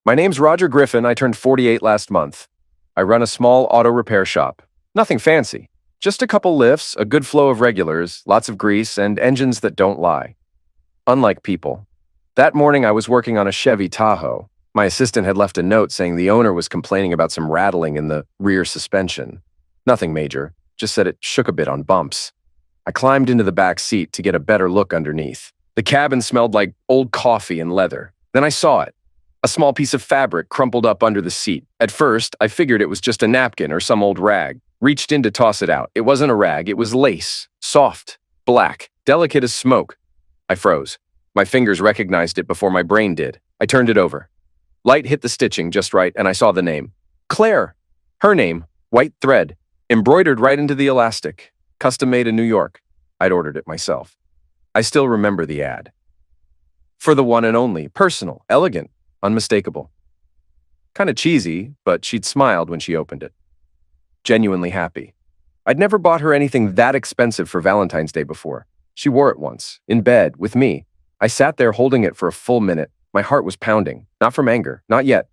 My name's Roger Griffin. I turned 48 last month. I run a small auto repair shop. Nothing fancy. Just a couple lifts, a good flow of regulars, lots of grease, and engines that don't lie. Unlike people. That morning I was working on a Chevy Tahoe. My assistant had left a note saying the owner was complaining about some rattling in the rear suspension. Nothing major, just said it shook a bit on bumps. I climbed into the back seat to get a better look underneath. The cabin smelled like old coffee and leather. Then I saw it. A small piece of fabric crumpled up under the seat. At first, I figured it was just a napkin or some old rag. Reached in to toss it out. It wasn't a rag, it was lace. Soft, black, delicate as smoke. I froze. My fingers recognized it before my brain did. I turned it over. Light hit the stitching just right, and I saw the name. Claire. Her name, white thread, embroidered right into the elastic. Custom made in New York. I'd ordered it myself. I still remember the ad. For the one and only, personal, elegant, unmistakable. Kind of cheesy, but she'd smiled when she opened it. Genuinely happy. I'd never bought her anything that expensive for Valentine's Day before. She wore it once, in bed, with me. I sat there holding it for a full minute. My heart was pounding, not from anger, not yet.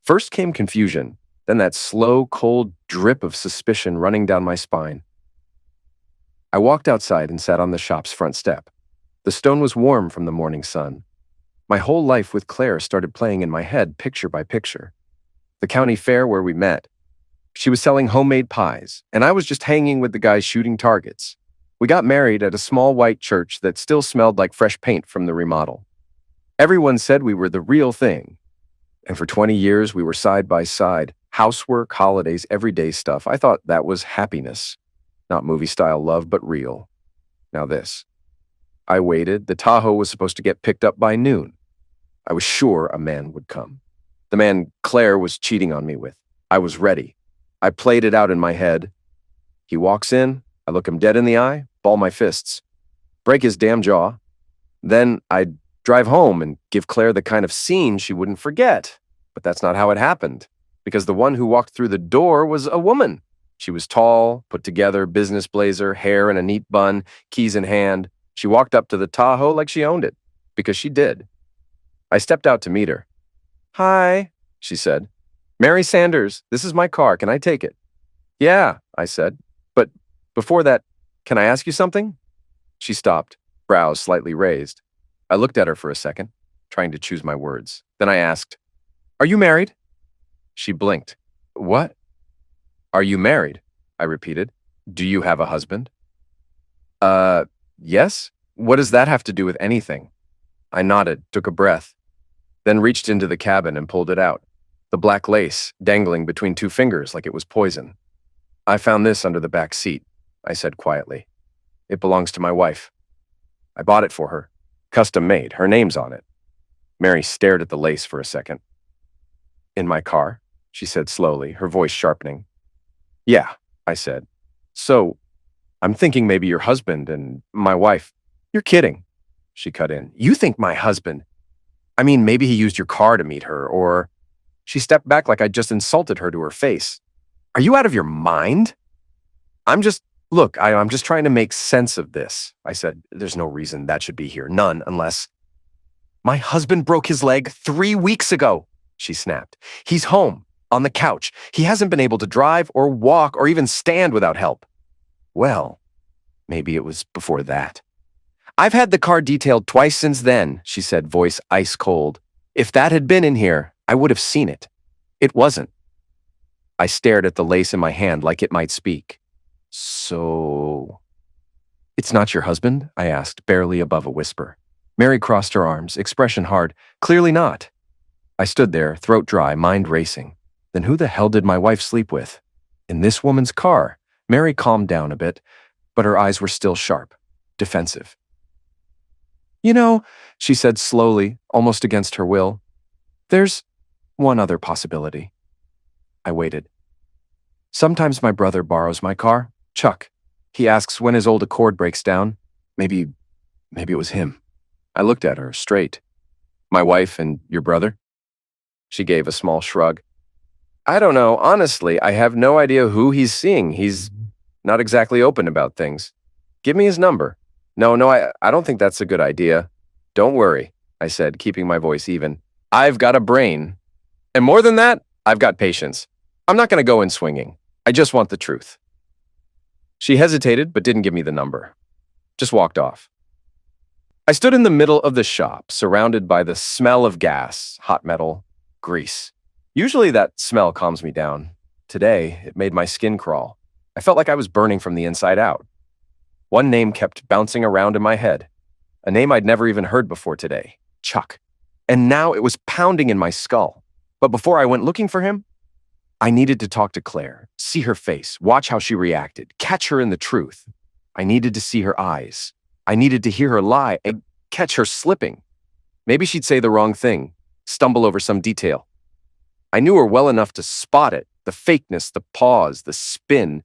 First came confusion, then that slow, cold drip of suspicion running down my spine. I walked outside and sat on the shop's front step. The stone was warm from the morning sun. My whole life with Claire started playing in my head picture by picture. The county fair where we met. She was selling homemade pies, and I was just hanging with the guys shooting targets. We got married at a small white church that still smelled like fresh paint from the remodel. Everyone said we were the real thing. And for 20 years, we were side by side. Housework, holidays, everyday stuff. I thought that was happiness. Not movie-style love, but real. Now this. I waited. The Tahoe was supposed to get picked up by noon. I was sure a man would come. The man Claire was cheating on me with. I was ready. I played it out in my head. He walks in. I look him dead in the eye, ball my fists, break his damn jaw. Then I'd drive home and give Claire the kind of scene she wouldn't forget. But that's not how it happened, because the one who walked through the door was a woman. She was tall, put together, business blazer, hair in a neat bun, keys in hand. She walked up to the Tahoe like she owned it, because she did. I stepped out to meet her. "Hi," she said. "Mary Sanders, this is my car. Can I take it?" "Yeah," I said. "But before that, can I ask you something?" She stopped, brows slightly raised. I looked at her for a second, trying to choose my words. Then I asked, "Are you married?" She blinked. "What?" "Are you married?" I repeated. "Do you have a husband?" Yes? What does that have to do with anything?" I nodded, took a breath, then reached into the cabin and pulled it out. The black lace dangling between two fingers like it was poison. "I found this under the back seat," I said quietly. "It belongs to my wife. I bought it for her. Custom made. Her name's on it." Mary stared at the lace for a second. "In my car?" she said slowly, her voice sharpening. "Yeah," I said. "So, I'm thinking maybe your husband and my wife." "You're kidding," she cut in. "You think my husband? I mean, maybe he used your car to meet her, or..." She stepped back like I'd just insulted her to her face. "Are you out of your mind?" I'm just trying to make sense of this," I said. "There's no reason that should be here. None, unless..." "My husband broke his leg 3 weeks ago," she snapped. "He's home, on the couch. He hasn't been able to drive or walk or even stand without help." "Well, maybe it was before that." "I've had the car detailed twice since then," she said, voice ice cold. "If that had been in here, I would have seen it. It wasn't." I stared at the lace in my hand like it might speak. "So... it's not your husband?" I asked, barely above a whisper. Mary crossed her arms, expression hard. "Clearly not." I stood there, throat dry, mind racing. Then who the hell did my wife sleep with? In this woman's car? Mary calmed down a bit, but her eyes were still sharp, defensive. "You know," she said slowly, almost against her will, "there's one other possibility." I waited. "Sometimes my brother borrows my car, Chuck. He asks when his old Accord breaks down. Maybe it was him." I looked at her, straight. "My wife and your brother?" She gave a small shrug. "I don't know. Honestly, I have no idea who he's seeing. He's not exactly open about things. Give me his number." No, I don't think that's a good idea." "Don't worry," I said, keeping my voice even. "I've got a brain." And more than that, I've got patience. I'm not going to go in swinging. I just want the truth. She hesitated, but didn't give me the number. Just walked off. I stood in the middle of the shop, surrounded by the smell of gas, hot metal, grease. Usually that smell calms me down. Today, it made my skin crawl. I felt like I was burning from the inside out. One name kept bouncing around in my head. A name I'd never even heard before today. Chuck. And now it was pounding in my skull. But before I went looking for him, I needed to talk to Claire, see her face, watch how she reacted, catch her in the truth. I needed to see her eyes. I needed to hear her lie and catch her slipping. Maybe she'd say the wrong thing, stumble over some detail. I knew her well enough to spot it, the fakeness, the pause, the spin,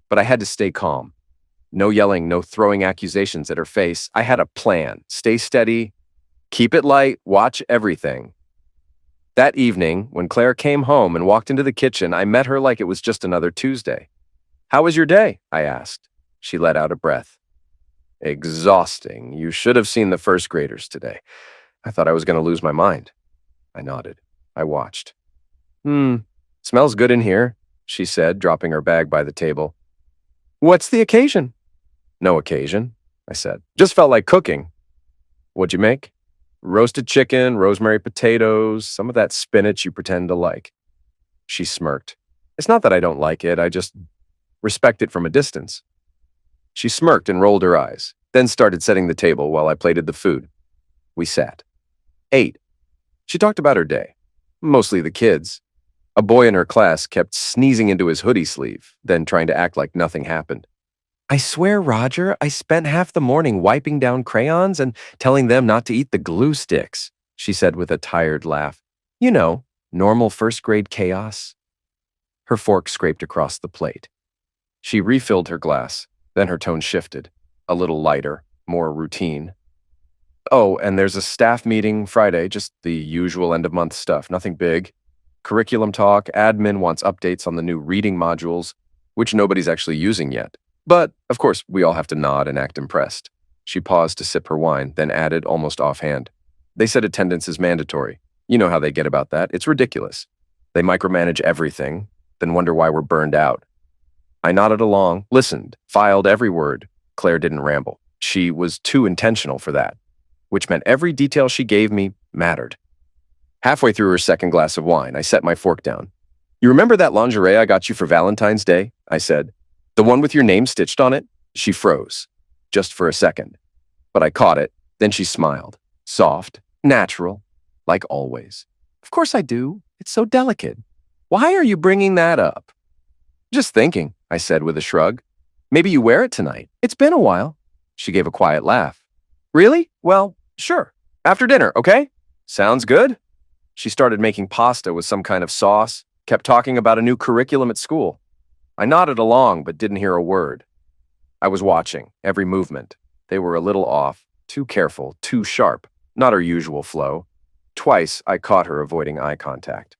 but I had to stay calm. No yelling, no throwing accusations at her face. I had a plan. Stay steady, keep it light, watch everything. That evening, when Claire came home and walked into the kitchen, I met her like it was just another Tuesday. "How was your day?" I asked. She let out a breath. "Exhausting. You should have seen the first graders today. I thought I was going to lose my mind." I nodded. I watched. Smells good in here," she said, dropping her bag by the table. "What's the occasion?" "No occasion," I said. "Just felt like cooking." "What'd you make?" "Roasted chicken, rosemary potatoes, some of that spinach you pretend to like." She smirked. "It's not that I don't like it, I just respect it from a distance." She smirked and rolled her eyes, then started setting the table while I plated the food. We sat. Ate. She talked about her day. Mostly the kids. A boy in her class kept sneezing into his hoodie sleeve, then trying to act like nothing happened. "I swear, Roger, I spent half the morning wiping down crayons and telling them not to eat the glue sticks," she said with a tired laugh. "You know, normal first-grade chaos." Her fork scraped across the plate. She refilled her glass, then her tone shifted, a little lighter, more routine. "Oh, and there's a staff meeting Friday, just the usual end-of-month stuff, nothing big. Curriculum talk, admin wants updates on the new reading modules, which nobody's actually using yet. But, of course, we all have to nod and act impressed." She paused to sip her wine, then added almost offhand. "They said attendance is mandatory. You know how they get about that. It's ridiculous. They micromanage everything, then wonder why we're burned out." I nodded along, listened, filed every word. Claire didn't ramble. She was too intentional for that, which meant every detail she gave me mattered. Halfway through her second glass of wine, I set my fork down. "You remember that lingerie I got you for Valentine's Day?" I said. "The one with your name stitched on it?" She froze, just for a second. But I caught it, then she smiled. Soft, natural, like always. "Of course I do. It's so delicate. Why are you bringing that up?" "Just thinking," I said with a shrug. "Maybe you wear it tonight. It's been a while." She gave a quiet laugh. "Really? Well, sure. After dinner, okay?" "Sounds good." She started making pasta with some kind of sauce, kept talking about a new curriculum at school. I nodded along, but didn't hear a word. I was watching, every movement. They were a little off, too careful, too sharp, not her usual flow. Twice, I caught her avoiding eye contact.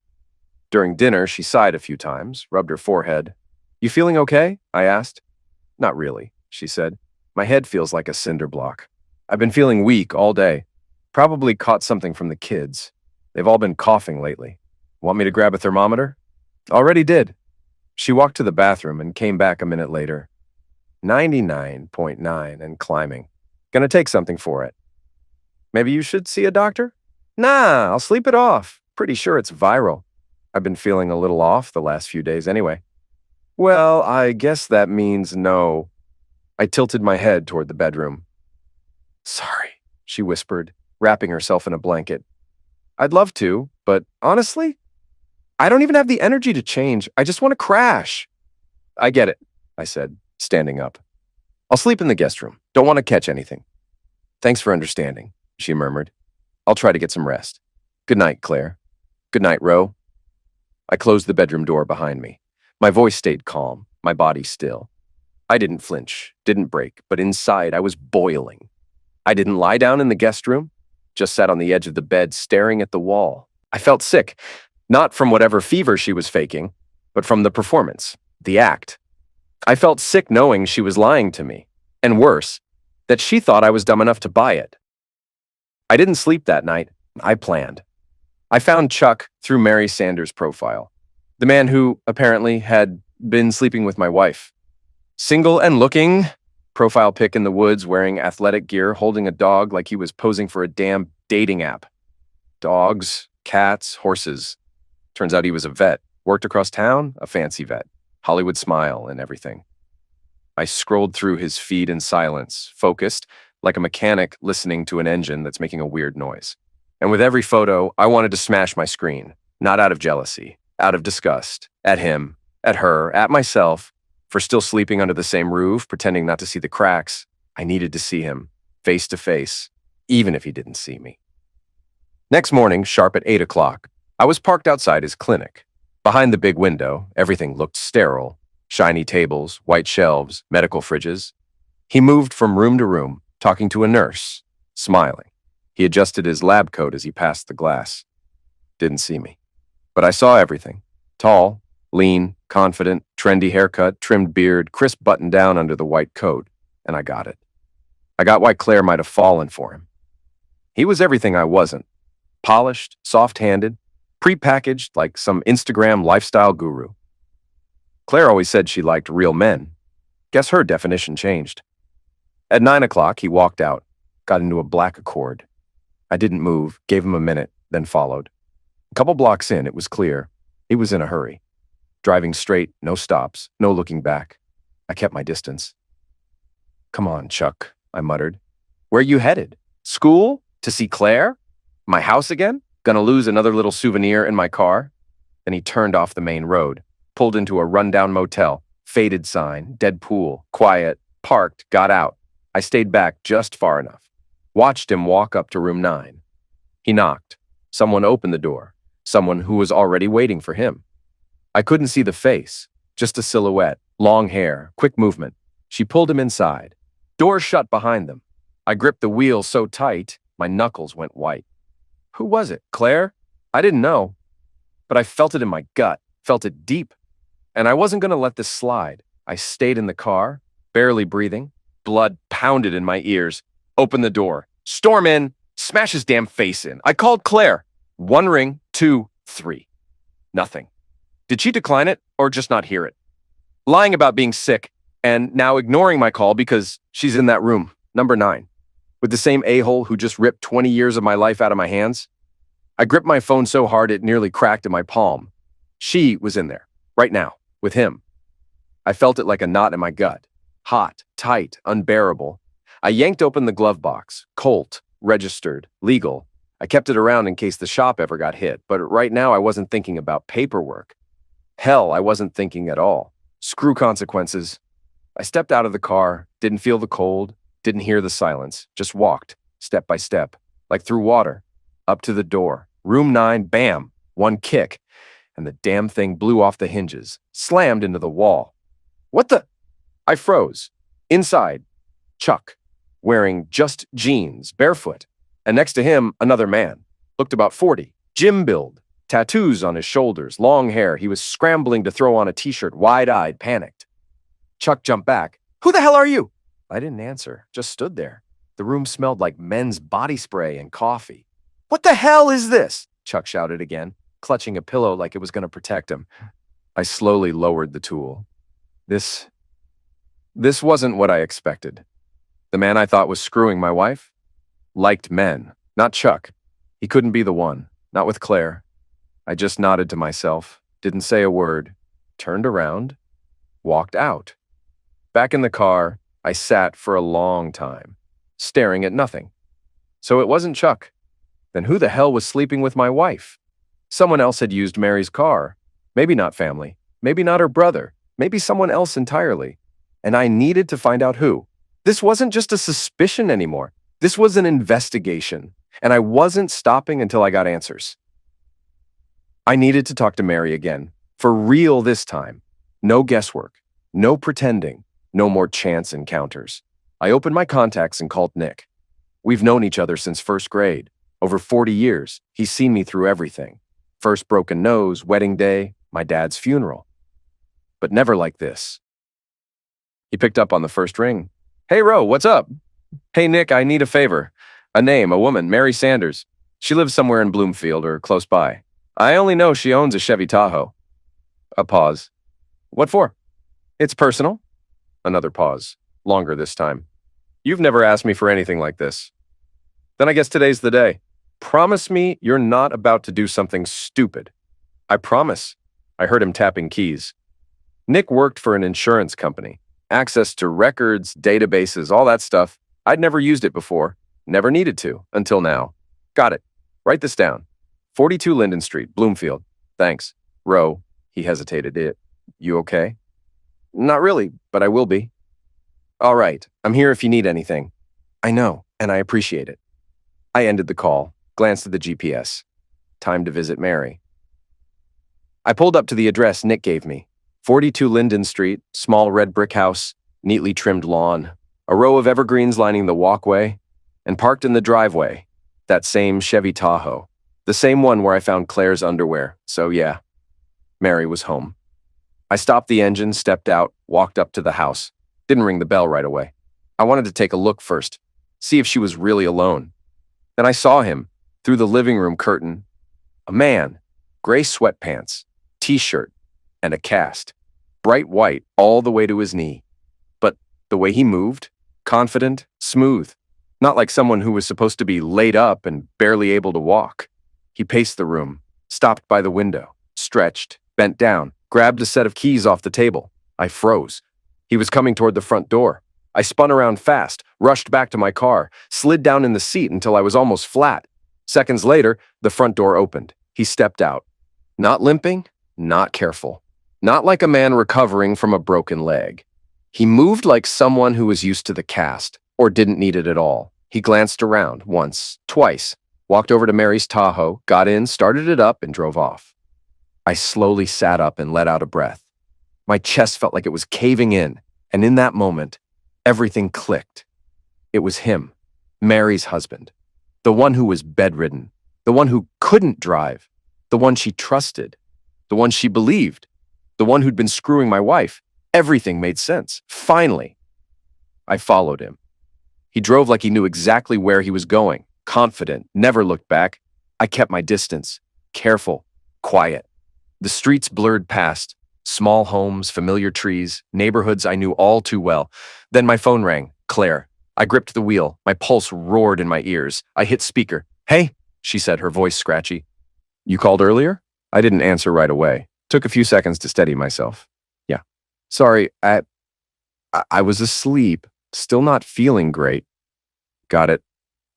During dinner, she sighed a few times, rubbed her forehead. "You feeling okay?" I asked. "Not really," she said. "My head feels like a cinder block. I've been feeling weak all day. Probably caught something from the kids. They've all been coughing lately. Want me to grab a thermometer?" "Already did." She walked to the bathroom and came back a minute later. 99.9 and climbing. "Gonna take something for it." "Maybe you should see a doctor?" "Nah, I'll sleep it off. Pretty sure it's viral. I've been feeling a little off the last few days anyway." "Well, I guess that means no." I tilted my head toward the bedroom. "Sorry," she whispered, wrapping herself in a blanket. "I'd love to, but honestly, I don't even have the energy to change. I just want to crash." "I get it," I said, standing up. "I'll sleep in the guest room. Don't want to catch anything." "Thanks for understanding," she murmured. "I'll try to get some rest. Good night, Claire." "Good night, Ro." I closed the bedroom door behind me. My voice stayed calm, my body still. I didn't flinch, didn't break, but inside I was boiling. I didn't lie down in the guest room, just sat on the edge of the bed staring at the wall. I felt sick, not from whatever fever she was faking, but from the performance, the act. I felt sick knowing she was lying to me, and worse, that she thought I was dumb enough to buy it. I didn't sleep that night. I planned. I found Chuck through Mary Sanders' profile, the man who apparently had been sleeping with my wife. Single and looking, profile pic in the woods wearing athletic gear, holding a dog like he was posing for a damn dating app. Dogs, cats, horses. Turns out he was a vet. Worked across town, a fancy vet. Hollywood smile and everything. I scrolled through his feed in silence, focused, like a mechanic listening to an engine that's making a weird noise. And with every photo, I wanted to smash my screen, not out of jealousy, out of disgust, at him, at her, at myself, for still sleeping under the same roof, pretending not to see the cracks. I needed to see him, face to face, even if he didn't see me. Next morning, sharp at 8 o'clock, I was parked outside his clinic. Behind the big window, everything looked sterile. Shiny tables, white shelves, medical fridges. He moved from room to room, talking to a nurse, smiling. He adjusted his lab coat as he passed the glass. Didn't see me. But I saw everything. Tall, lean, confident, trendy haircut, trimmed beard, crisp button down under the white coat, and I got it. I got why Claire might have fallen for him. He was everything I wasn't. Polished, soft-handed, pre-packaged like some Instagram lifestyle guru. Claire always said she liked real men. Guess her definition changed. At 9 o'clock, he walked out, got into a black Accord. I didn't move, gave him a minute, then followed. A couple blocks in, it was clear. He was in a hurry. Driving straight, no stops, no looking back. I kept my distance. "Come on, Chuck," I muttered. "Where you headed? School? To see Claire? My house again? Gonna lose another little souvenir in my car?" Then he turned off the main road, pulled into a rundown motel, faded sign, dead pool, quiet, parked, got out. I stayed back just far enough. Watched him walk up to room 9. He knocked. Someone opened the door. Someone who was already waiting for him. I couldn't see the face, just a silhouette, long hair, quick movement. She pulled him inside. Door shut behind them. I gripped the wheel so tight, my knuckles went white. Who was it? Claire? I didn't know. But I felt it in my gut, felt it deep. And I wasn't going to let this slide. I stayed in the car, barely breathing. Blood pounded in my ears. Opened the door. Storm in. Smash his damn face in. I called Claire. 1 ring, 2, 3. Nothing. Did she decline it or just not hear it? Lying about being sick and now ignoring my call because she's in that room, number 9, with the same a-hole who just ripped 20 years of my life out of my hands. I gripped my phone so hard it nearly cracked in my palm. She was in there, right now, with him. I felt it like a knot in my gut. Hot, tight, unbearable. I yanked open the glove box. Colt, registered, legal. I kept it around in case the shop ever got hit, but right now I wasn't thinking about paperwork. Hell, I wasn't thinking at all. Screw consequences. I stepped out of the car, didn't feel the cold, didn't hear the silence, just walked, step by step, like through water, up to the door. Room 9, bam, 1 kick, and the damn thing blew off the hinges, slammed into the wall. What the? I froze. Inside, Chuck, wearing just jeans, barefoot, and next to him, another man, looked about 40, gym build, tattoos on his shoulders, long hair. He was scrambling to throw on a t-shirt, wide-eyed, panicked. Chuck jumped back. "Who the hell are you?" I didn't answer, just stood there. The room smelled like men's body spray and coffee. "What the hell is this?" Chuck shouted again, clutching a pillow like it was going to protect him. I slowly lowered the tool. This wasn't what I expected. The man I thought was screwing my wife liked men, not Chuck. He couldn't be the one, not with Claire. I just nodded to myself, didn't say a word, turned around, walked out. Back in the car, I sat for a long time, staring at nothing. So it wasn't Chuck. Then who the hell was sleeping with my wife? Someone else had used Mary's car. Maybe not family, maybe not her brother, maybe someone else entirely. And I needed to find out who. This wasn't just a suspicion anymore. This was an investigation, and I wasn't stopping until I got answers. I needed to talk to Mary again, for real this time. No guesswork, no pretending, no more chance encounters. I opened my contacts and called Nick. We've known each other since first grade. Over 40 years, he's seen me through everything. First broken nose, wedding day, my dad's funeral. But never like this. He picked up on the first ring. "Hey, Ro, what's up?" "Hey, Nick, I need a favor. A name, a woman, Mary Sanders. She lives somewhere in Bloomfield or close by. I only know she owns a Chevy Tahoe. A pause. What for? It's personal. Another pause. Longer this time. You've never asked me for anything like this. Then I guess today's the day. Promise me you're not about to do something stupid. I promise. I heard him tapping keys. Nick worked for an insurance company. Access to records, databases, all that stuff. I'd never used it before. Never needed to, until now. Got it. Write this down. 42 Linden Street, Bloomfield. Thanks. Row. He hesitated. You okay? Not really, but I will be. All right. I'm here if you need anything. I know, and I appreciate it. I ended the call, glanced at the GPS. Time to visit Mary. I pulled up to the address Nick gave me. 42 Linden Street, small red brick house, neatly trimmed lawn, a row of evergreens lining the walkway, and parked in the driveway, that same Chevy Tahoe, the same one where I found Claire's underwear. So yeah, Mary was home. I stopped the engine, stepped out, walked up to the house. Didn't ring the bell right away. I wanted to take a look first, see if she was really alone. Then I saw him, through the living room curtain. A man, gray sweatpants, t-shirt, and a cast. Bright white all the way to his knee. But the way he moved, confident, smooth. Not like someone who was supposed to be laid up and barely able to walk. He paced the room, stopped by the window, stretched, bent down, grabbed a set of keys off the table. I froze. He was coming toward the front door. I spun around fast, rushed back to my car, slid down in the seat until I was almost flat. Seconds later, the front door opened. He stepped out. Not limping, not careful. Not like a man recovering from a broken leg. He moved like someone who was used to the cast, or didn't need it at all. He glanced around once, twice, walked over to Mary's Tahoe, got in, started it up, and drove off. I slowly sat up and let out a breath. My chest felt like it was caving in, and in that moment, everything clicked. It was him, Mary's husband, the one who was bedridden, the one who couldn't drive, the one she trusted, the one she believed, the one who'd been screwing my wife. Everything made sense. Finally, I followed him. He drove like he knew exactly where he was going, confident, never looked back. I kept my distance, careful, quiet. The streets blurred past, small homes, familiar trees, neighborhoods I knew all too well. Then my phone rang. Claire. I gripped the wheel. My pulse roared in my ears. I hit speaker. Hey, she said, her voice scratchy. You called earlier? I didn't answer right away. Took a few seconds to steady myself. Yeah. Sorry, I was asleep, still not feeling great. Got it.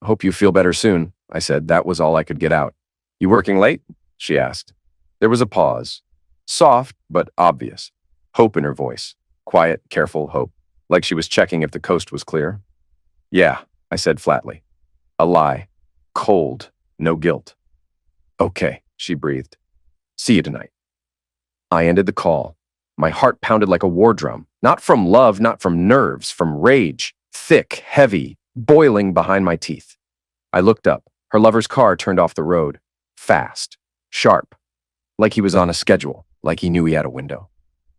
Hope you feel better soon, I said. That was all I could get out. You working late? She asked. There was a pause. Soft, but obvious. Hope in her voice. Quiet, careful hope. Like she was checking if the coast was clear. Yeah, I said flatly. A lie. Cold. No guilt. Okay, she breathed. See you tonight. I ended the call. My heart pounded like a war drum. Not from love, not from nerves, from rage. Thick, heavy, boiling behind my teeth. I looked up. Her lover's car turned off the road. Fast. Sharp. Like he was on a schedule. Like he knew he had a window.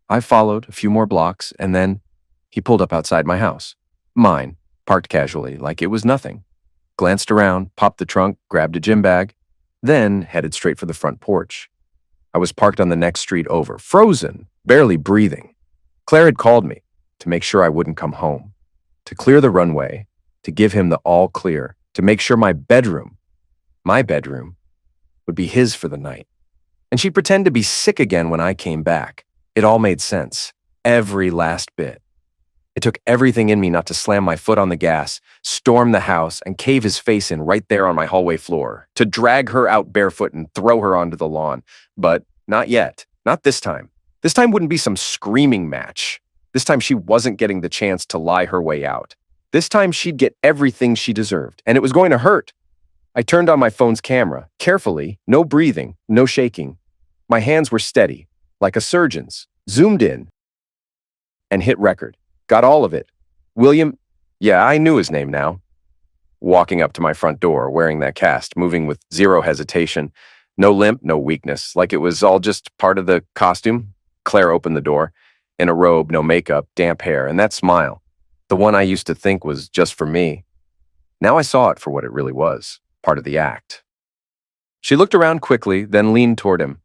I followed a few more blocks, and then he pulled up outside my house. Mine, parked casually, like it was nothing. Glanced around, popped the trunk, grabbed a gym bag, then headed straight for the front porch. I was parked on the next street over, frozen, barely breathing. Claire had called me to make sure I wouldn't come home, to clear the runway, to give him the all clear, to make sure my bedroom, would be his for the night. And she'd pretend to be sick again when I came back. It all made sense, every last bit. It took everything in me not to slam my foot on the gas, storm the house, and cave his face in right there on my hallway floor, to drag her out barefoot and throw her onto the lawn. But not yet. Not this time. This time wouldn't be some screaming match. This time she wasn't getting the chance to lie her way out. This time she'd get everything she deserved, and it was going to hurt. I turned on my phone's camera, carefully, no breathing, no shaking. My hands were steady, like a surgeon's, zoomed in, and hit record. Got all of it. William, yeah, I knew his name now. Walking up to my front door, wearing that cast, moving with zero hesitation. No limp, no weakness, like it was all just part of the costume. Claire opened the door. In a robe, no makeup, damp hair, and that smile. The one I used to think was just for me. Now I saw it for what it really was, part of the act. She looked around quickly, then leaned toward him.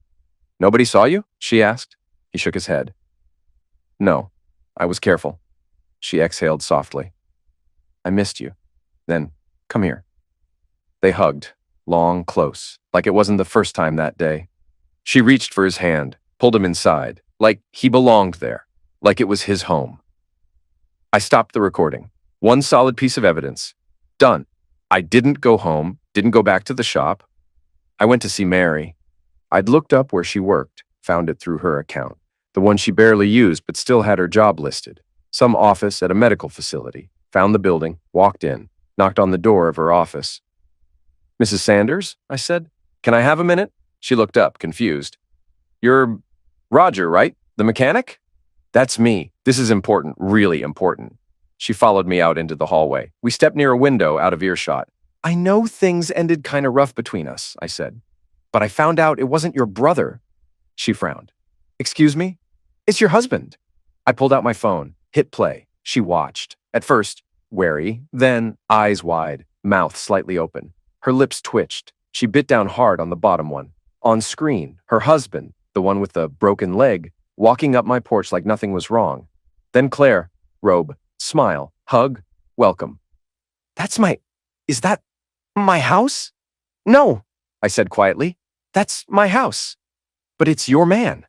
Nobody saw you? She asked. He shook his head. No, I was careful. She exhaled softly. I missed you. Then, come here. They hugged, long, close, like it wasn't the first time that day. She reached for his hand, pulled him inside, like he belonged there, like it was his home. I stopped the recording. One solid piece of evidence. Done. I didn't go home, didn't go back to the shop. I went to see Mary. I'd looked up where she worked, found it through her account, the one she barely used but still had her job listed. Some office at a medical facility. Found the building, walked in, knocked on the door of her office. Mrs. Sanders, I said, can I have a minute? She looked up, confused. You're Roger, right? The mechanic? That's me. This is important, really important. She followed me out into the hallway. We stepped near a window out of earshot. I know things ended kind of rough between us, I said. But I found out it wasn't your brother. She frowned. Excuse me? It's your husband. I pulled out my phone, hit play. She watched. At first, wary, then eyes wide, mouth slightly open. Her lips twitched. She bit down hard on the bottom one. On screen, her husband, the one with the broken leg, walking up my porch like nothing was wrong. Then Claire, robe, smile, hug, welcome. Is that my house? No, I said quietly. That's my house. But it's your man.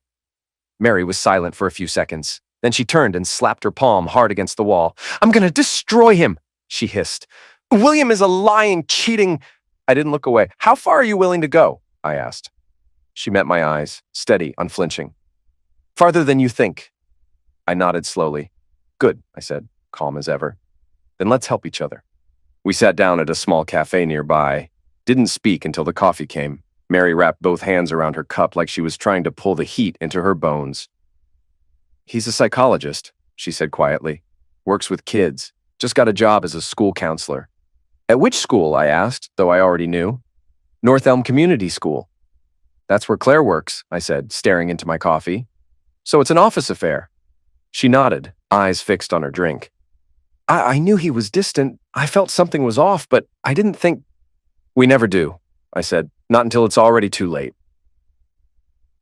Mary was silent for a few seconds. Then she turned and slapped her palm hard against the wall. I'm gonna destroy him, she hissed. William is a lying, cheating... I didn't look away. How far are you willing to go? I asked. She met my eyes, steady, unflinching. Farther than you think. I nodded slowly. Good, I said, calm as ever. Then let's help each other. We sat down at a small cafe nearby. Didn't speak until the coffee came. Mary wrapped both hands around her cup like she was trying to pull the heat into her bones. He's a psychologist, she said quietly. Works with kids. Just got a job as a school counselor. At which school, I asked, though I already knew. North Elm Community School. That's where Claire works, I said, staring into my coffee. So it's an office affair. She nodded, eyes fixed on her drink. I knew he was distant. I felt something was off, but I didn't think... We never do, I said, not until it's already too late.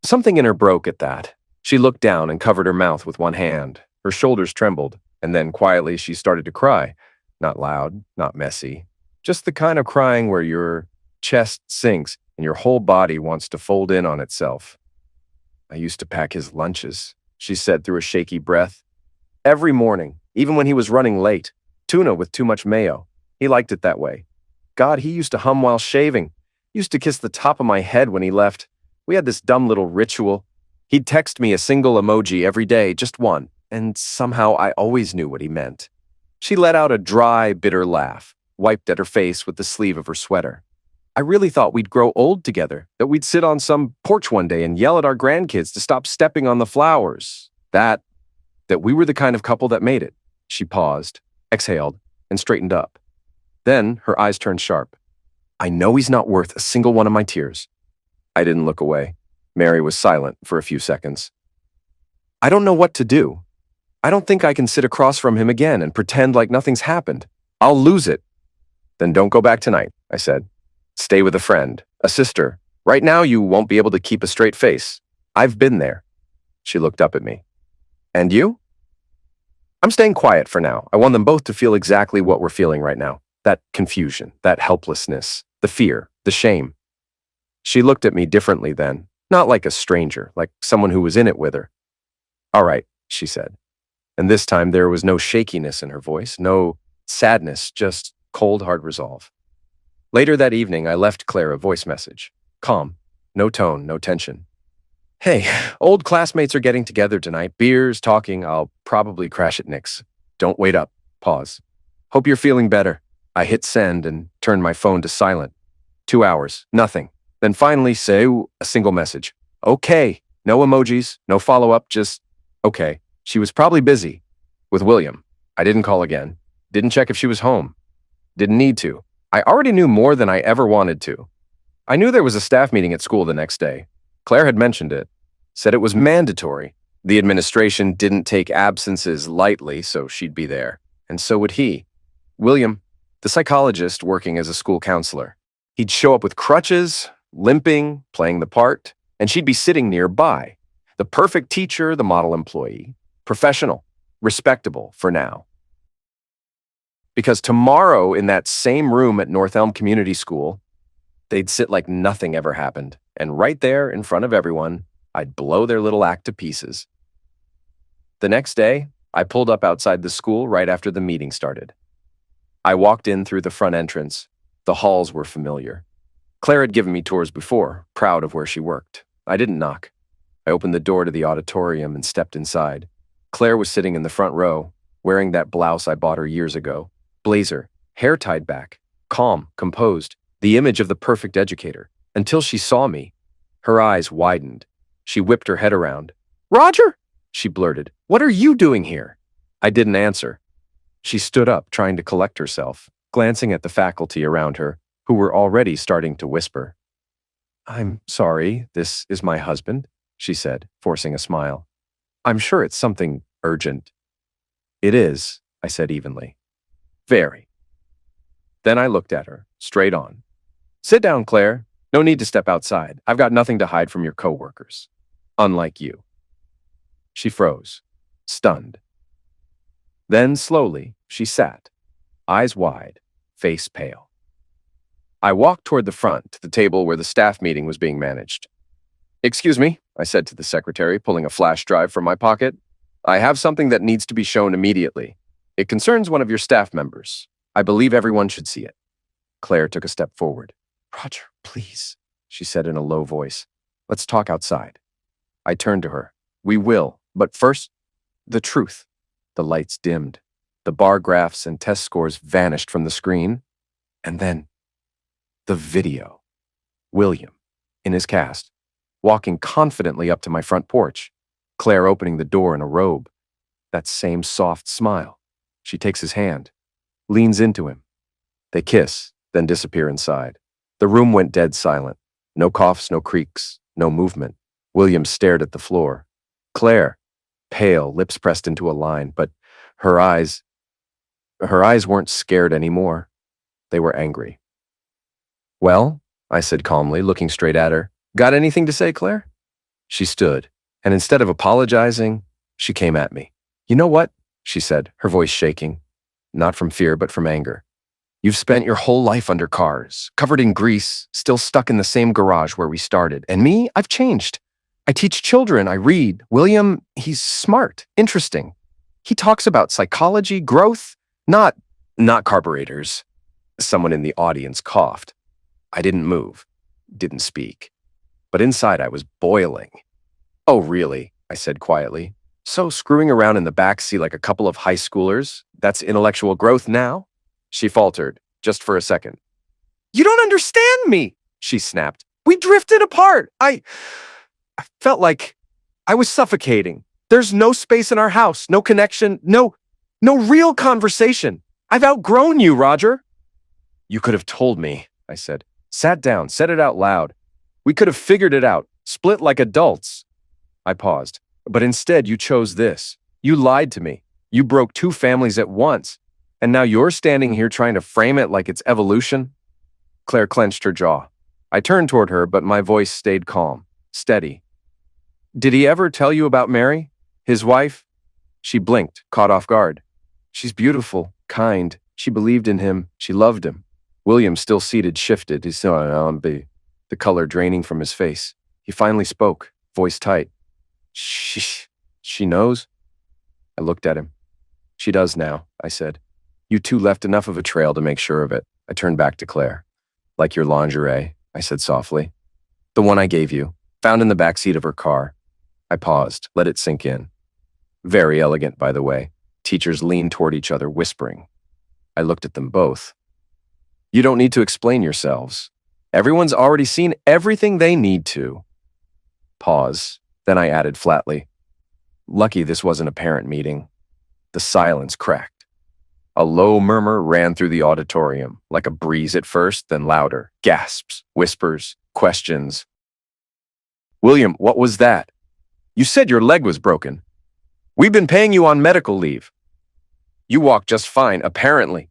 Something in her broke at that. She looked down and covered her mouth with one hand. Her shoulders trembled, and then quietly she started to cry. Not loud, not messy. Just the kind of crying where your chest sinks and your whole body wants to fold in on itself. I used to pack his lunches, she said through a shaky breath. Every morning, even when he was running late. Tuna with too much mayo. He liked it that way. God, he used to hum while shaving. Used to kiss the top of my head when he left. We had this dumb little ritual. He'd text me a single emoji every day, just one, and somehow I always knew what he meant. She let out a dry, bitter laugh, wiped at her face with the sleeve of her sweater. I really thought we'd grow old together, that we'd sit on some porch one day and yell at our grandkids to stop stepping on the flowers. That we were the kind of couple that made it. She paused, exhaled, and straightened up. Then her eyes turned sharp. I know he's not worth a single one of my tears. I didn't look away. Mary was silent for a few seconds. I don't know what to do. I don't think I can sit across from him again and pretend like nothing's happened. I'll lose it. Then don't go back tonight, I said. Stay with a friend, a sister. Right now you won't be able to keep a straight face. I've been there. She looked up at me. And you? I'm staying quiet for now. I want them both to feel exactly what we're feeling right now. That confusion, that helplessness, the fear, the shame. She looked at me differently then, not like a stranger, like someone who was in it with her. All right, she said. And this time there was no shakiness in her voice, no sadness, just cold, hard resolve. Later that evening, I left Claire a voice message. Calm, no tone, no tension. Hey, old classmates are getting together tonight. Beers, talking. I'll probably crash at Nick's. Don't wait up. Pause. Hope you're feeling better. I hit send and turned my phone to silent. 2 hours. Nothing. Then finally say a single message. Okay. No emojis. No follow-up. Just okay. She was probably busy. With William. I didn't call again. Didn't check if she was home. Didn't need to. I already knew more than I ever wanted to. I knew there was a staff meeting at school the next day. Claire had mentioned it. Said it was mandatory. The administration didn't take absences lightly, so she'd be there. And so would he. William, the psychologist working as a school counselor. He'd show up with crutches, limping, playing the part, and she'd be sitting nearby. The perfect teacher, the model employee, professional, respectable for now. Because tomorrow in that same room at North Elm Community School, they'd sit like nothing ever happened, and right there in front of everyone, I'd blow their little act to pieces. The next day, I pulled up outside the school right after the meeting started. I walked in through the front entrance. The halls were familiar. Claire had given me tours before, proud of where she worked. I didn't knock. I opened the door to the auditorium and stepped inside. Claire was sitting in the front row, wearing that blouse I bought her years ago. Blazer, hair tied back, calm, composed, the image of the perfect educator. Until she saw me, her eyes widened. She whipped her head around. "Roger!" she blurted. "What are you doing here?" I didn't answer. She stood up, trying to collect herself, glancing at the faculty around her, who were already starting to whisper. "I'm sorry, this is my husband," she said, forcing a smile. "I'm sure it's something urgent." "It is," I said evenly. "Very." Then I looked at her, straight on. "Sit down, Claire. No need to step outside. I've got nothing to hide from your coworkers. Unlike you." She froze, stunned. Then, slowly, she sat, eyes wide, face pale. I walked toward the front, to the table where the staff meeting was being managed. "Excuse me," I said to the secretary, pulling a flash drive from my pocket. "I have something that needs to be shown immediately. It concerns one of your staff members. I believe everyone should see it." Claire took a step forward. "Roger, please," she said in a low voice. "Let's talk outside." I turned to her. "We will, but first, the truth." The lights dimmed. The bar graphs and test scores vanished from the screen. And then, the video. William, in his cast, walking confidently up to my front porch. Claire opening the door in a robe. That same soft smile. She takes his hand, leans into him. They kiss, then disappear inside. The room went dead silent. No coughs, no creaks, no movement. William stared at the floor. Claire, pale, lips pressed into a line, but her eyes weren't scared anymore. They were angry. "Well," I said calmly, looking straight at her. "Got anything to say, Claire?" She stood, and instead of apologizing, she came at me. "You know what?" she said, her voice shaking. Not from fear, but from anger. "You've spent your whole life under cars, covered in grease, still stuck in the same garage where we started. And me, I've changed. I teach children, I read. William, he's smart, interesting. He talks about psychology, growth, not carburetors." Someone in the audience coughed. I didn't move, didn't speak. But inside I was boiling. "Oh, really?" I said quietly. "So screwing around in the backseat like a couple of high schoolers, that's intellectual growth now?" She faltered, just for a second. "You don't understand me," she snapped. "We drifted apart. I felt like I was suffocating. There's no space in our house, no connection, no real conversation. I've outgrown you, Roger." "You could have told me," I said. "Sat down, said it out loud. We could have figured it out, split like adults." I paused. "But instead, you chose this. You lied to me. You broke two families at once. And now you're standing here trying to frame it like it's evolution?" Claire clenched her jaw. I turned toward her, but my voice stayed calm, steady. "Did he ever tell you about Mary, his wife?" She blinked, caught off guard. "She's beautiful, kind. She believed in him. She loved him." William, still seated, shifted, the color draining from his face. He finally spoke, voice tight. She knows?" I looked at him. "She does now," I said. "You two left enough of a trail to make sure of it." I turned back to Claire. "Like your lingerie," I said softly. "The one I gave you, found in the back seat of her car." I paused, let it sink in. Very elegant, by the way. Teachers leaned toward each other, whispering. I looked at them both. "You don't need to explain yourselves. Everyone's already seen everything they need to." Pause. Then I added flatly, "Lucky this wasn't a parent meeting." The silence cracked. A low murmur ran through the auditorium, like a breeze at first, then louder. Gasps, whispers, questions. "William, what was that? You said your leg was broken. We've been paying you on medical leave." "You walk just fine, apparently."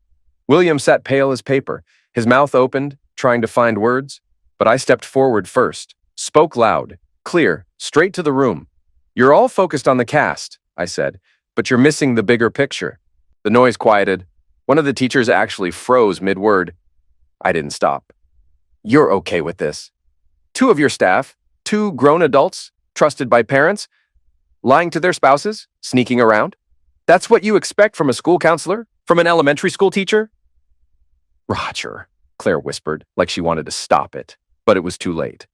William sat pale as paper, his mouth opened, trying to find words. But I stepped forward first, spoke loud, clear, straight to the room. "You're all focused on the cast," I said, "but you're missing the bigger picture." The noise quieted. One of the teachers actually froze mid-word. I didn't stop. "You're okay with this? Two of your staff, two grown adults, trusted by parents, lying to their spouses, sneaking around? That's what you expect from a school counselor? From an elementary school teacher?" "Roger," Claire whispered, like she wanted to stop it, but it was too late.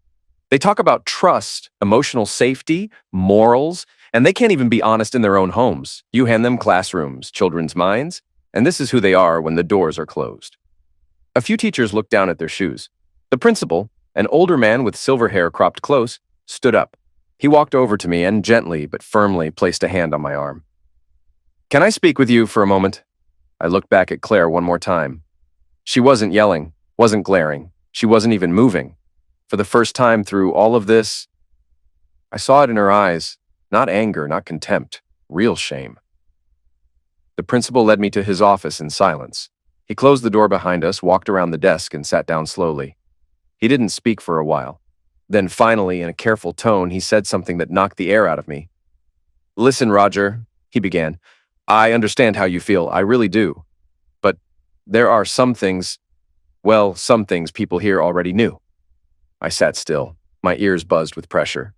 They talk about trust, emotional safety, morals, and they can't even be honest in their own homes. You hand them classrooms, children's minds, and this is who they are when the doors are closed. A few teachers looked down at their shoes. The principal, an older man with silver hair cropped close, stood up. He walked over to me and gently but firmly placed a hand on my arm. "Can I speak with you for a moment?" I looked back at Claire one more time. She wasn't yelling, wasn't glaring. She wasn't even moving. For the first time through all of this, I saw it in her eyes. Not anger, not contempt, real shame. The principal led me to his office in silence. He closed the door behind us, walked around the desk, and sat down slowly. He didn't speak for a while. Then finally, in a careful tone, he said something that knocked the air out of me. "Listen, Roger," he began. "I understand how you feel, I really do. But there are some things people here already knew." I sat still, my ears buzzed with pressure.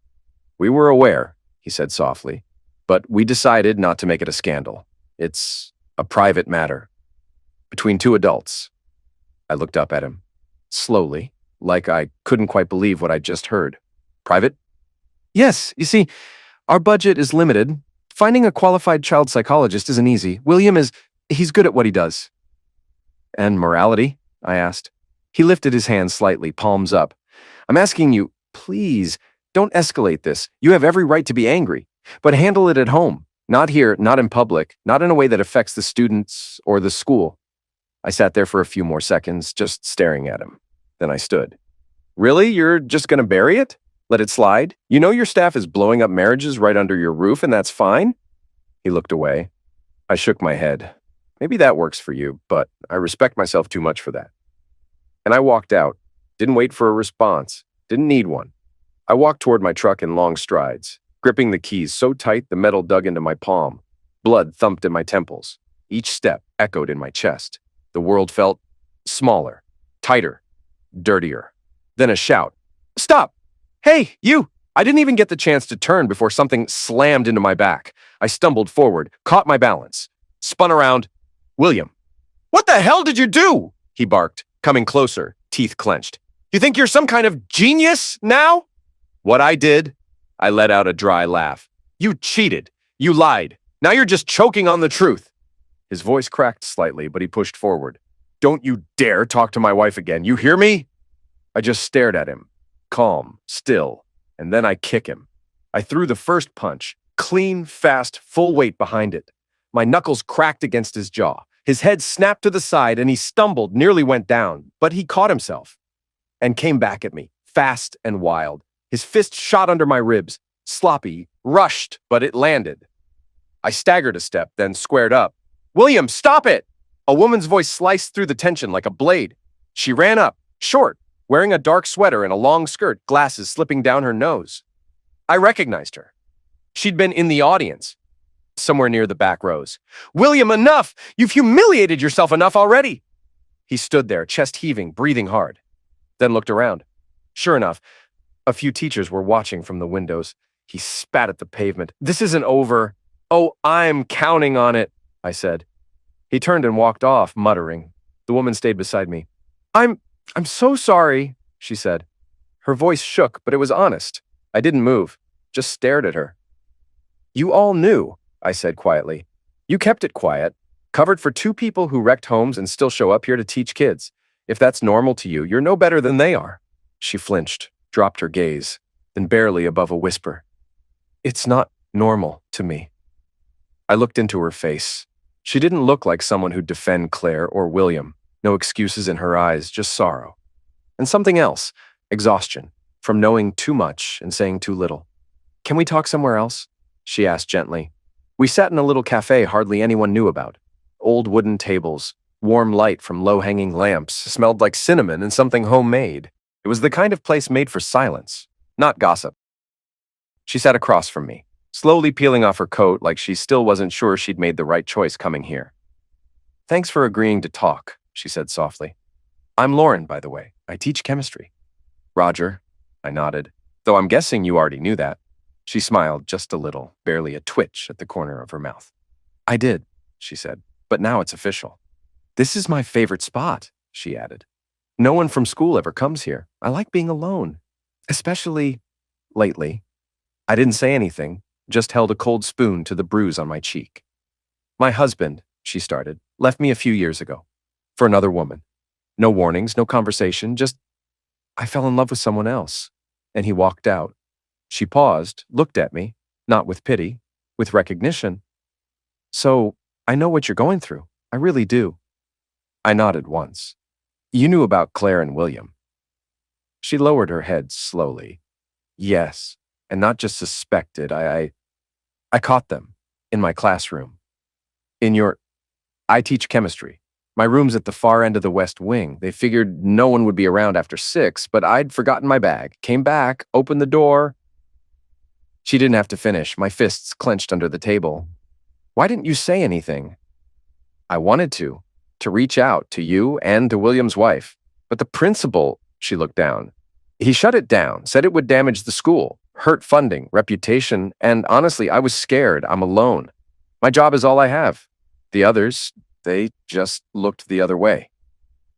"We were aware," he said softly, "but we decided not to make it a scandal. It's a private matter. Between two adults." I looked up at him, slowly, like I couldn't quite believe what I'd just heard. "Private?" "Yes, you see, our budget is limited. Finding a qualified child psychologist isn't easy. He's good at what he does." "And morality?" I asked. He lifted his hand slightly, palms up. "I'm asking you, please, don't escalate this. You have every right to be angry, but handle it at home. Not here, not in public, not in a way that affects the students or the school." I sat there for a few more seconds, just staring at him. Then I stood. "Really? You're just going to bury it? Let it slide? You know your staff is blowing up marriages right under your roof, and that's fine?" He looked away. I shook my head. "Maybe that works for you, but I respect myself too much for that." And I walked out. Didn't wait for a response. Didn't need one. I walked toward my truck in long strides, gripping the keys so tight the metal dug into my palm. Blood thumped in my temples. Each step echoed in my chest. The world felt smaller, tighter, dirtier. Then a shout. "Stop! Hey, you!" I didn't even get the chance to turn before something slammed into my back. I stumbled forward, caught my balance, spun around. "William!" "What the hell did you do?" he barked, coming closer, teeth clenched. "You think you're some kind of genius now?" "What I did?" I let out a dry laugh. "You cheated. You lied. Now you're just choking on the truth." His voice cracked slightly, but he pushed forward. "Don't you dare talk to my wife again. You hear me?" I just stared at him, calm, still, and then I kick him. I threw the first punch, clean, fast, full weight behind it. My knuckles cracked against his jaw. His head snapped to the side and he stumbled, nearly went down, but he caught himself and came back at me, fast and wild. His fist shot under my ribs, sloppy, rushed, but it landed. I staggered a step, then squared up. "William, stop it!" A woman's voice sliced through the tension like a blade. She ran up, short, wearing a dark sweater and a long skirt, glasses slipping down her nose. I recognized her. She'd been in the audience, somewhere near the back rows. "William, enough! You've humiliated yourself enough already!" He stood there, chest heaving, breathing hard, then looked around. Sure enough, a few teachers were watching from the windows. He spat at the pavement. "This isn't over." "Oh, I'm counting on it," I said. He turned and walked off, muttering. The woman stayed beside me. I'm so sorry," she said. Her voice shook, but it was honest. I didn't move, just stared at her. "You all knew," I said quietly. "You kept it quiet, covered for two people who wrecked homes and still show up here to teach kids. If that's normal to you, you're no better than they are." She flinched, dropped her gaze, then barely above a whisper. "It's not normal to me." I looked into her face. She didn't look like someone who'd defend Claire or William. No excuses in her eyes, just sorrow. And something else, exhaustion, from knowing too much and saying too little. "Can we talk somewhere else?" she asked gently. We sat in a little cafe hardly anyone knew about. Old wooden tables, warm light from low-hanging lamps, smelled like cinnamon and something homemade. It was the kind of place made for silence, not gossip. She sat across from me, slowly peeling off her coat like she still wasn't sure she'd made the right choice coming here. "Thanks for agreeing to talk," she said softly. "I'm Lauren, by the way. I teach chemistry." "Roger," I nodded, though I'm guessing you already knew that. She smiled just a little, barely a twitch at the corner of her mouth. "I did," she said, "but now it's official." "This is my favorite spot," she added. "No one from school ever comes here. I like being alone, especially lately." I didn't say anything, just held a cold spoon to the bruise on my cheek. "My husband," she started, "left me a few years ago. For another woman. No warnings, no conversation, just I fell in love with someone else." And he walked out. She paused, looked at me, not with pity, with recognition. "So, I know what you're going through. I really do." I nodded once. "You knew about Claire and William." She lowered her head slowly. "Yes, and not just suspected. I caught them in my classroom. In your I teach chemistry. My room's at the far end of the West Wing. They figured no one would be around after 6, but I'd forgotten my bag. Came back, opened the door." She didn't have to finish, my fists clenched under the table. "Why didn't you say anything?" "I wanted to reach out to you and to William's wife. But the principal," she looked down, "he shut it down, said it would damage the school, hurt funding, reputation, and honestly, I was scared. I'm alone. My job is all I have. The others, they just looked the other way."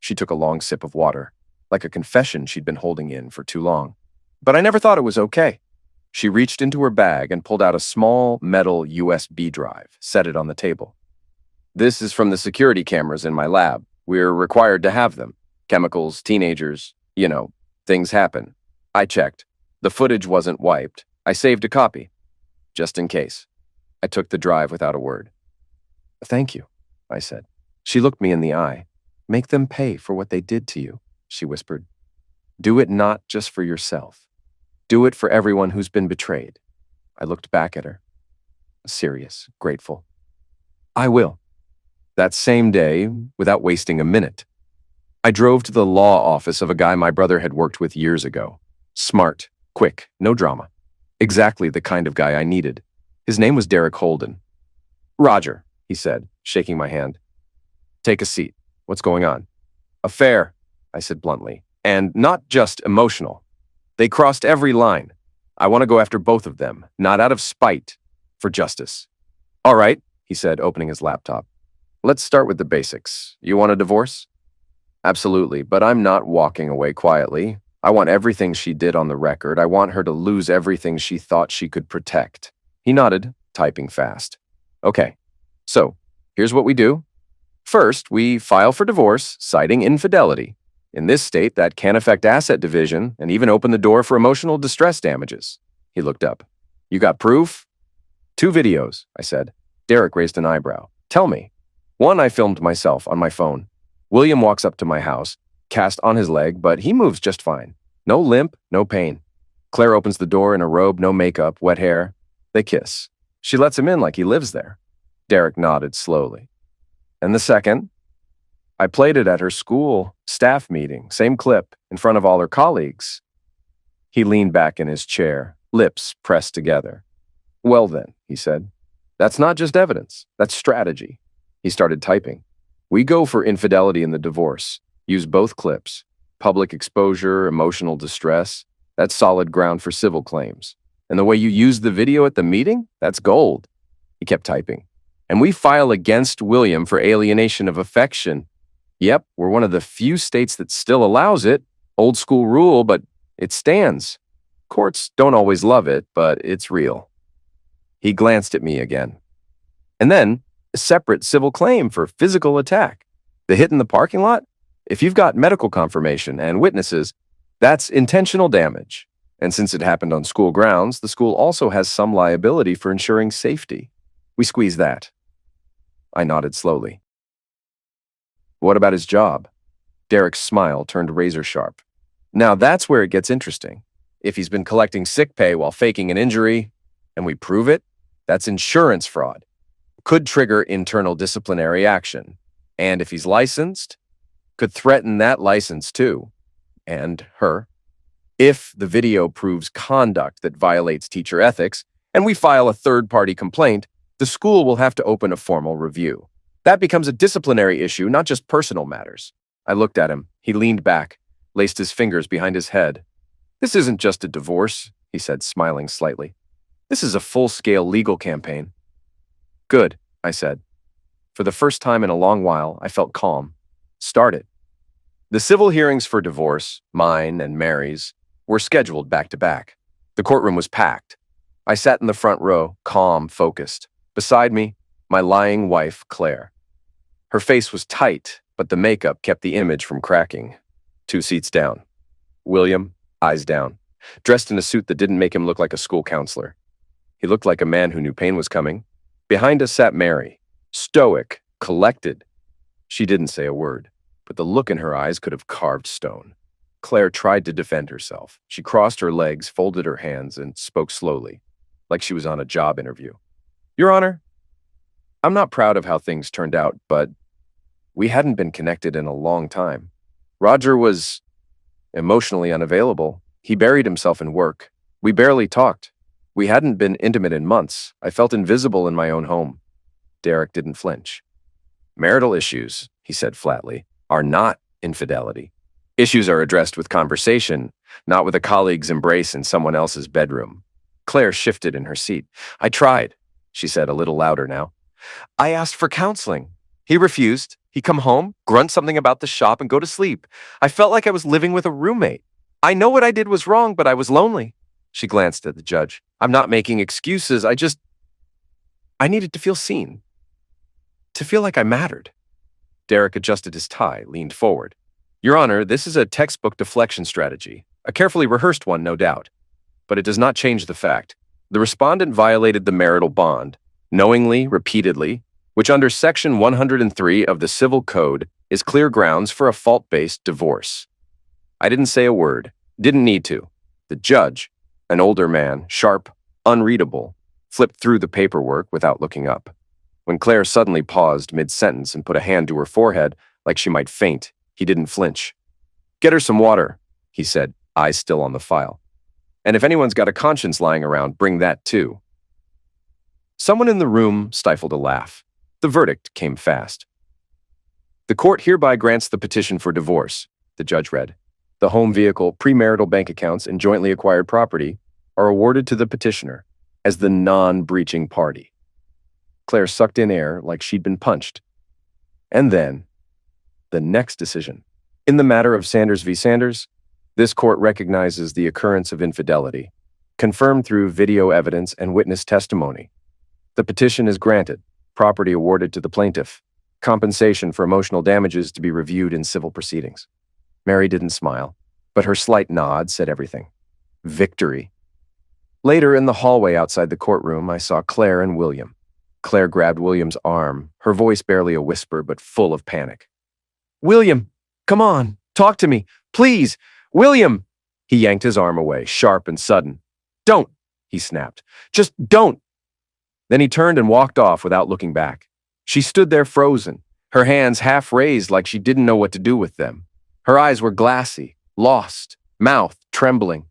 She took a long sip of water, like a confession she'd been holding in for too long. "But I never thought it was okay." She reached into her bag and pulled out a small metal USB drive, set it on the table. "This is from the security cameras in my lab. We're required to have them. Chemicals, teenagers, things happen. I checked. The footage wasn't wiped. I saved a copy, just in case." I took the drive without a word. "Thank you," I said. She looked me in the eye. "Make them pay for what they did to you," she whispered. "Do it not just for yourself. Do it for everyone who's been betrayed." I looked back at her, serious, grateful. "I will." That same day, without wasting a minute, I drove to the law office of a guy my brother had worked with years ago. Smart, quick, no drama. Exactly the kind of guy I needed. His name was Derek Holden. "Roger," he said, shaking my hand. "Take a seat. What's going on?" "Affair," I said bluntly, "and not just emotional. They crossed every line. I want to go after both of them, not out of spite, for justice." "All right," he said, opening his laptop. "Let's start with the basics. You want a divorce?" "Absolutely, but I'm not walking away quietly. I want everything she did on the record. I want her to lose everything she thought she could protect." He nodded, typing fast. "Okay, so here's what we do. First, we file for divorce, citing infidelity. In this state, that can affect asset division and even open the door for emotional distress damages." He looked up. "You got proof?" "2 videos," I said. Derek raised an eyebrow. "Tell me." "One I filmed myself on my phone. William walks up to my house, cast on his leg, but he moves just fine. No limp, no pain. Claire opens the door in a robe, no makeup, wet hair. They kiss. She lets him in like he lives there." Derek nodded slowly. "And the second?" "I played it at her school staff meeting, same clip, in front of all her colleagues." He leaned back in his chair, lips pressed together. "Well then," he said, "that's not just evidence, that's strategy." He started typing. "We go for infidelity in the divorce. Use both clips. Public exposure, emotional distress. That's solid ground for civil claims. And the way you use the video at the meeting? That's gold." He kept typing. "And we file against William for alienation of affection. Yep, we're one of the few states that still allows it. Old school rule, but it stands. Courts don't always love it, but it's real." He glanced at me again. "And then, a separate civil claim for physical attack. The hit in the parking lot? If you've got medical confirmation and witnesses, that's intentional damage. And since it happened on school grounds, the school also has some liability for ensuring safety. We squeeze that." I nodded slowly. "What about his job?" Derek's smile turned razor sharp. "Now that's where it gets interesting. If he's been collecting sick pay while faking an injury, and we prove it, that's insurance fraud. Could trigger internal disciplinary action. And if he's licensed, could threaten that license too. And her. If the video proves conduct that violates teacher ethics, and we file a third-party complaint, the school will have to open a formal review. That becomes a disciplinary issue, not just personal matters. I looked at him. He leaned back, laced his fingers behind his head. "This isn't just a divorce," he said, smiling slightly. "This is a full-scale legal campaign." "Good," I said. For the first time in a long while, I felt calm. "Start it." The civil hearings for divorce, mine and Mary's, were scheduled back-to-back. The courtroom was packed. I sat in the front row, calm, focused. Beside me, my lying wife, Claire. Her face was tight, but the makeup kept the image from cracking. 2 seats down. William, eyes down, dressed in a suit that didn't make him look like a school counselor. He looked like a man who knew pain was coming. Behind us sat Mary, stoic, collected. She didn't say a word, but the look in her eyes could have carved stone. Claire tried to defend herself. She crossed her legs, folded her hands, and spoke slowly, like she was on a job interview. "Your Honor, I'm not proud of how things turned out, but we hadn't been connected in a long time. Roger was emotionally unavailable. He buried himself in work. We barely talked. We hadn't been intimate in months. I felt invisible in my own home." Derek didn't flinch. "Marital issues," he said flatly, "are not infidelity. Issues are addressed with conversation, not with a colleague's embrace in someone else's bedroom." Claire shifted in her seat. "I tried," she said a little louder now. "I asked for counseling. He refused. He'd come home, grunt something about the shop, and go to sleep. I felt like I was living with a roommate. I know what I did was wrong, but I was lonely." She glanced at the judge. "I'm not making excuses. I needed to feel seen. To feel like I mattered." Derek adjusted his tie, leaned forward. "Your Honor, this is a textbook deflection strategy, a carefully rehearsed one, no doubt. But it does not change the fact. The respondent violated the marital bond, knowingly, repeatedly, which under Section 103 of the Civil Code is clear grounds for a fault-based divorce." I didn't say a word, didn't need to. The judge, an older man, sharp, unreadable, flipped through the paperwork without looking up. When Claire suddenly paused mid-sentence and put a hand to her forehead like she might faint, he didn't flinch. "Get her some water," he said, eyes still on the file. "And if anyone's got a conscience lying around, bring that too." Someone in the room stifled a laugh. The verdict came fast. "The court hereby grants the petition for divorce," the judge read. "The home vehicle, premarital bank accounts, and jointly acquired property are awarded to the petitioner as the non-breaching party." Claire sucked in air like she'd been punched. And then, the next decision. In the matter of Sanders v. Sanders, this court recognizes the occurrence of infidelity, confirmed through video evidence and witness testimony. The petition is granted, property awarded to the plaintiff, compensation for emotional damages to be reviewed in civil proceedings. Mary didn't smile, but her slight nod said everything. Victory. Later in the hallway outside the courtroom, I saw Claire and William. Claire grabbed William's arm, her voice barely a whisper but full of panic. "William, come on, talk to me, please, William!" He yanked his arm away, sharp and sudden. "Don't," he snapped. "Just don't." Then he turned and walked off without looking back. She stood there frozen, her hands half raised like she didn't know what to do with them. Her eyes were glassy, lost, mouth trembling.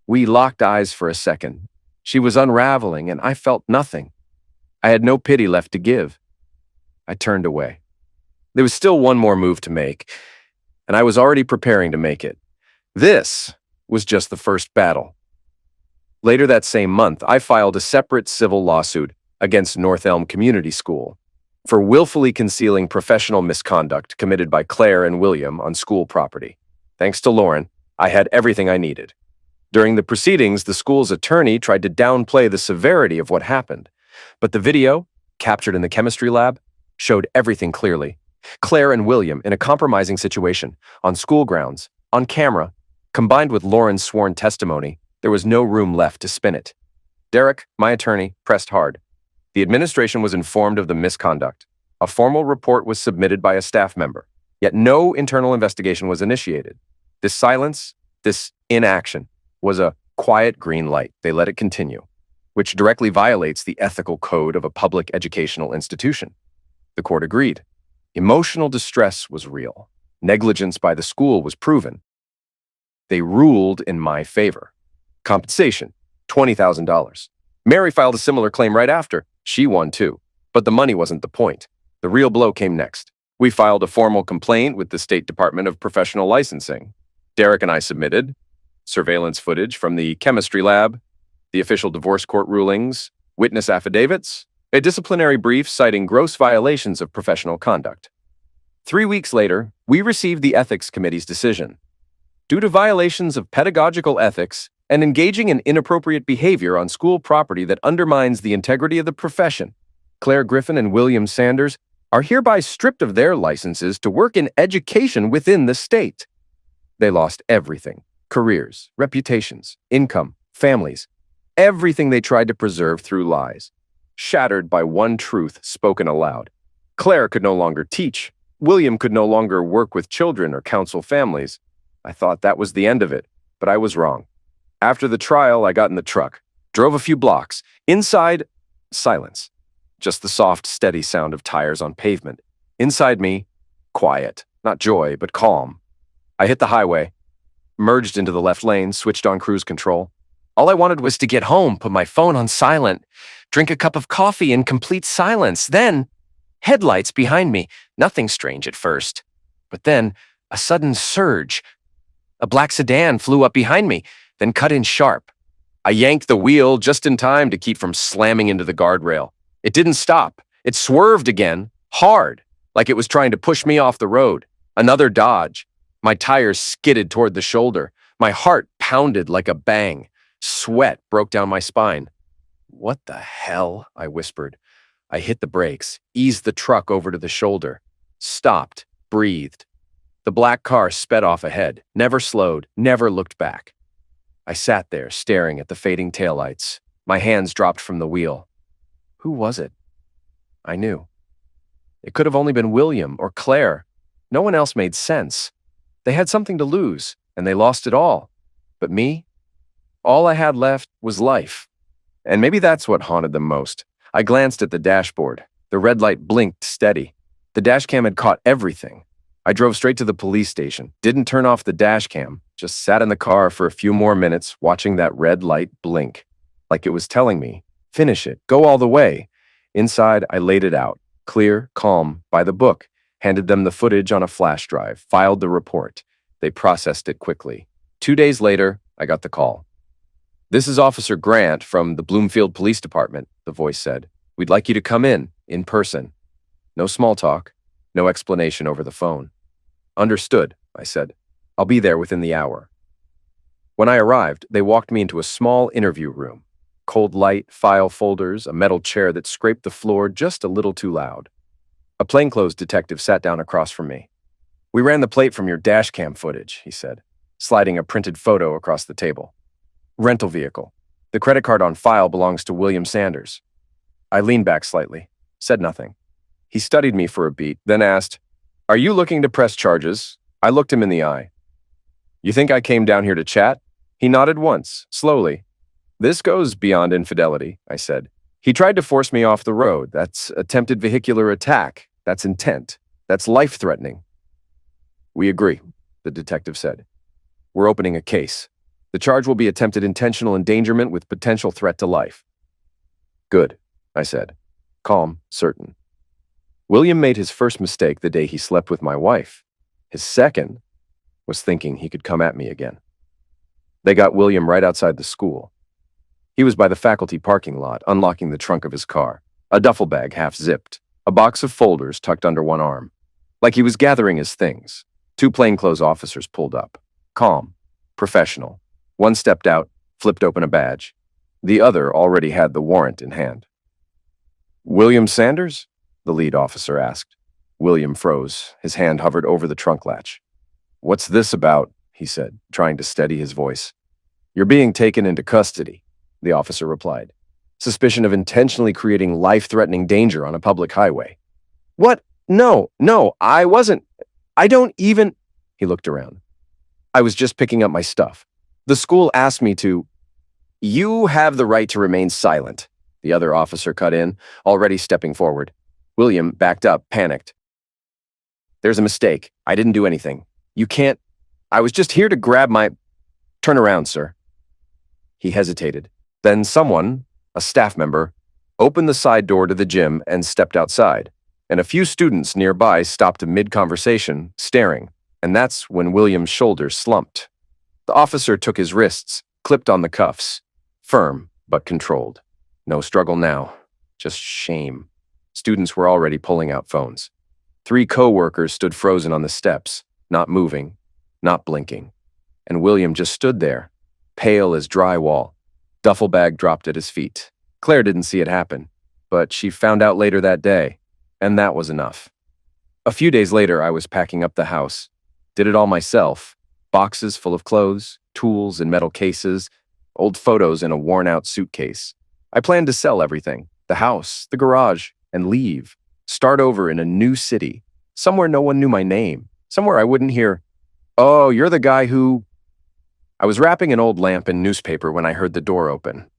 We locked eyes for a second. She was unraveling, and I felt nothing. I had no pity left to give. I turned away. There was still one more move to make, and I was already preparing to make it. This was just the first battle. Later that same month, I filed a separate civil lawsuit against North Elm Community School for willfully concealing professional misconduct committed by Claire and William on school property. Thanks to Lauren, I had everything I needed. During the proceedings, the school's attorney tried to downplay the severity of what happened, but the video, captured in the chemistry lab, showed everything clearly. Claire and William in a compromising situation, on school grounds, on camera, combined with Lauren's sworn testimony, there was no room left to spin it. Derek, my attorney, pressed hard. The administration was informed of the misconduct. A formal report was submitted by a staff member, yet no internal investigation was initiated. This silence, this inaction, was a quiet green light. They let it continue, which directly violates the ethical code of a public educational institution. The court agreed. Emotional distress was real. Negligence by the school was proven. They ruled in my favor. Compensation, $20,000. Mary filed a similar claim right after. She won too. But the money wasn't the point. The real blow came next. We filed a formal complaint with the State Department of Professional Licensing. Derek and I submitted surveillance footage from the chemistry lab, the official divorce court rulings, witness affidavits, a disciplinary brief citing gross violations of professional conduct. 3 weeks later, we received the Ethics Committee's decision. Due to violations of pedagogical ethics and engaging in inappropriate behavior on school property that undermines the integrity of the profession, Claire Griffin and William Sanders are hereby stripped of their licenses to work in education within the state. They lost everything: careers, reputations, income, families, everything they tried to preserve through lies, shattered by one truth spoken aloud. Claire could no longer teach. William could no longer work with children or counsel families. I thought that was the end of it, but I was wrong. After the trial, I got in the truck, drove a few blocks. Inside, silence. Just the soft, steady sound of tires on pavement. Inside me, quiet. Not joy, but calm. I hit the highway, merged into the left lane, switched on cruise control. All I wanted was to get home, put my phone on silent, drink a cup of coffee in complete silence. Then, headlights behind me. Nothing strange at first. But then, a sudden surge. A black sedan flew up behind me, then cut in sharp. I yanked the wheel just in time to keep from slamming into the guardrail. It didn't stop. It swerved again, hard, like it was trying to push me off the road. Another dodge. My tires skidded toward the shoulder. My heart pounded like a bang. Sweat broke down my spine. "What the hell?" I whispered. I hit the brakes, eased the truck over to the shoulder, stopped, breathed. The black car sped off ahead, never slowed, never looked back. I sat there, staring at the fading taillights. My hands dropped from the wheel. Who was it? I knew. It could have only been William or Claire. No one else made sense. They had something to lose, and they lost it all. But me? All I had left was life. And maybe that's what haunted them most. I glanced at the dashboard. The red light blinked steady. The dash cam had caught everything. I drove straight to the police station, didn't turn off the dash cam, just sat in the car for a few more minutes watching that red light blink, like it was telling me, finish it, go all the way. Inside, I laid it out, clear, calm, by the book, handed them the footage on a flash drive, filed the report. They processed it quickly. 2 days later, I got the call. "This is Officer Grant from the Bloomfield Police Department," the voice said. "We'd like you to come in person." No small talk, no explanation over the phone. "Understood," I said. "I'll be there within the hour." When I arrived, they walked me into a small interview room. Cold light, file folders, a metal chair that scraped the floor just a little too loud. A plainclothes detective sat down across from me. "We ran the plate from your dash cam footage," he said, sliding a printed photo across the table. "Rental vehicle. The credit card on file belongs to William Sanders." I leaned back slightly, said nothing. He studied me for a beat, then asked, "Are you looking to press charges?" I looked him in the eye. "You think I came down here to chat?" He nodded once, slowly. "This goes beyond infidelity," I said. "He tried to force me off the road. That's attempted vehicular attack. That's intent. That's life-threatening." "We agree," the detective said. "We're opening a case. The charge will be attempted intentional endangerment with potential threat to life." "Good," I said, calm, certain. William made his first mistake the day he slept with my wife. His second was thinking he could come at me again. They got William right outside the school. He was by the faculty parking lot, unlocking the trunk of his car, a duffel bag half zipped, a box of folders tucked under one arm. Like he was gathering his things. 2 plainclothes officers pulled up, calm, professional. One stepped out, flipped open a badge. The other already had the warrant in hand. "William Sanders?" the lead officer asked. William froze. His hand hovered over the trunk latch. "What's this about?" he said, trying to steady his voice. "You're being taken into custody," the officer replied. "Suspicion of intentionally creating life-threatening danger on a public highway." "What? No, I wasn't. I don't even—" He looked around. "I was just picking up my stuff. The school asked me to—" "You have the right to remain silent," the other officer cut in, already stepping forward. William backed up, panicked. "There's a mistake. I didn't do anything. You can't— I was just here to grab my—" Turn around, sir. He hesitated. Then someone, a staff member, opened the side door to the gym and stepped outside, and a few students nearby stopped mid-conversation, staring, and that's when William's shoulders slumped. The officer took his wrists, clipped on the cuffs, firm but controlled. No struggle now, just shame. Students were already pulling out phones. 3 co-workers stood frozen on the steps, not moving, not blinking. And William just stood there, pale as drywall, duffel bag dropped at his feet. Claire didn't see it happen, but she found out later that day, and that was enough. A few days later, I was packing up the house. Did it all myself. Boxes full of clothes, tools in metal cases, old photos in a worn-out suitcase. I planned to sell everything, the house, the garage, and leave. Start over in a new city, somewhere no one knew my name, somewhere I wouldn't hear, "Oh, you're the guy who..." I was wrapping an old lamp in newspaper when I heard the door open.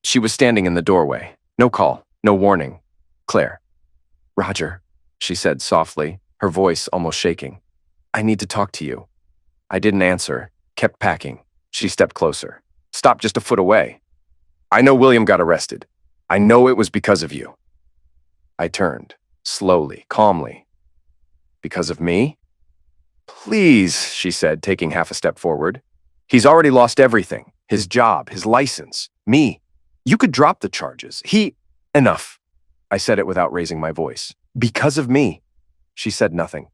She was standing in the doorway. No call, no warning. Claire. "Roger," she said softly, her voice almost shaking. "I need to talk to you." I didn't answer, kept packing. She stepped closer. Stopped just a foot away. "I know William got arrested. I know it was because of you." I turned, slowly, calmly. "Because of me?" "Please," she said, taking half a step forward. "He's already lost everything. His job, his license, me. You could drop the charges. Enough." I said it without raising my voice. "Because of me." She said nothing.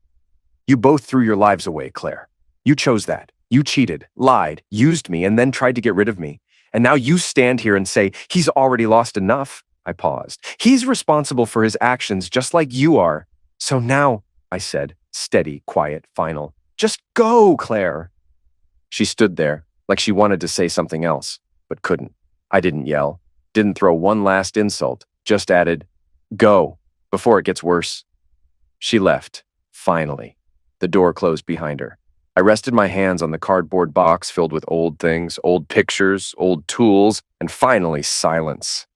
"You both threw your lives away, Claire. You chose that. You cheated, lied, used me, and then tried to get rid of me. And now you stand here and say, he's already lost enough." I paused. "He's responsible for his actions just like you are. So now," I said, steady, quiet, final, "just go, Claire." She stood there, like she wanted to say something else, but couldn't. I didn't yell, didn't throw one last insult, just added, "Go, before it gets worse." She left, finally. The door closed behind her. I rested my hands on the cardboard box filled with old things, old pictures, old tools, and finally silence.